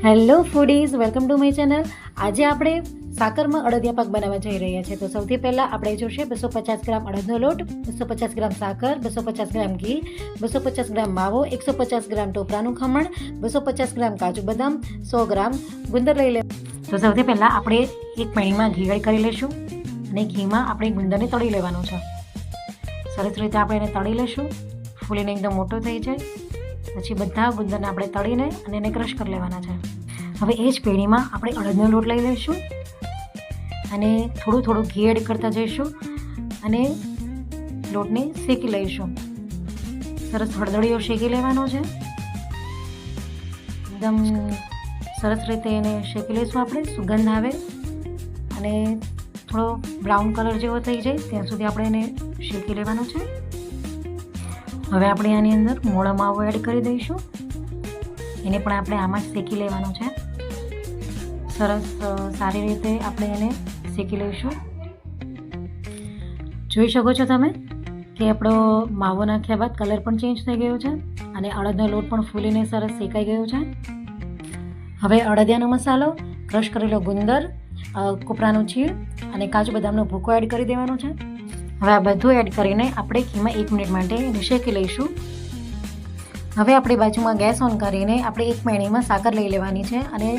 Hello foodies, welcome to my channel. આજે આપણે સાકરમાં અડદિયા પાક બનાવવા જઈ રહ્યા છીએ. તો સૌથી પહેલાં આપણે જોશે 250 ગ્રામ અડદનો લોટ, 250 ગ્રામ સાકર, 250 ગ્રામ ઘી, 250 ગ્રામ માવો, 150 ગ્રામ ટોપરાનું ખમણ, 250 ગ્રામ કાજુ બદામ, 100 ગ્રામ ગુંદર લઈ લે. તો સૌથી પહેલાં આપણે એક પેણીમાં ઘી એડ કરી લઈશું અને ઘીમાં આપણે ગુંદરને તળી લેવાનું છે. સરસ રીતે આપણે એને તળી લઈશું. ફૂલીને એકદમ મોટો થઈ જાય પછી બધા ગુંદરને આપણે તળીને અને એને ક્રશ કરી લેવાના છે. હવે એ જ પેણીમાં આપણે અડદનો લોટ લઈ લઈશું અને થોડું ઘી એડ કરતા જઈશું અને લોટને શેકી લઈશું. સરસ હળદળીઓ શેકી લેવાનો છે. એકદમ સરસ રીતે એને શેકી લઈશું. આપણે સુગંધ આવે અને થોડો બ્રાઉન કલર જેવો થઈ જાય ત્યાં સુધી આપણે એને શેકી લેવાનો છે. હવે આપણે આની અંદર મોળા માવો એડ કરી દઈશું. એને પણ આપણે આમાં જ શેકી લેવાનું છે. સરસ સારી રીતે આપણે એને શેકી લઈશું. જોઈ શકો છો તમે કે આપણો માવો નાખ્યા બાદ કલર પણ ચેન્જ થઈ ગયો છે અને અડદનો લોટ પણ ફૂલીને સરસ શેકાઈ ગયો છે. હવે અડદિયાનો મસાલો, ક્રશ કરેલો ગુંદર, કોપરાનું છીણ અને કાજુ બદામનો ભૂકો એડ કરી દેવાનો છે. હવે આ બધું એડ કરીને આપણે ઘીમાં 1 મિનિટ માટે એને શેકી લઈશું. હવે આપણે બાજુમાં ગેસ ઓન કરીને આપણે એક પેણીમાં સાકર લઈ લેવાની છે અને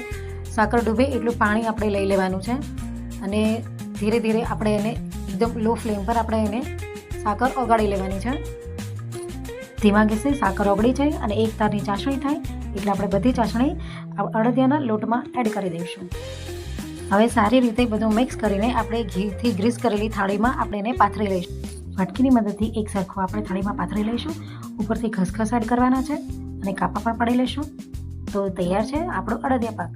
સાકર ડૂબે એટલું પાણી આપણે લઈ લેવાનું છે અને ધીરે ધીરે આપણે એને એકદમ લો ફ્લેમ પર આપણે એને સાકર ઓગાળી લેવાની છે. ધીમા ગેસે સાકર ઓગળી જાય અને એક તારની ચાસણી થાય એટલે આપણે બધી ચાસણી અડદિયાના લોટમાં એડ કરી દઈશું. હવે સારી રીતે બધું મિક્સ કરીને આપણે ઘીથી ગ્રીસ કરેલી થાળીમાં આપણે એને પાથરી લઈશું. વાટકીની મદદથી એક સરખું આપણે થાળીમાં પાથરી લઈશું. ઉપરથી ખસખસ એડ કરવાના છે અને કાપા પણ પાડી લઈશું. તો તૈયાર છે આપણો અડદિયા પાક.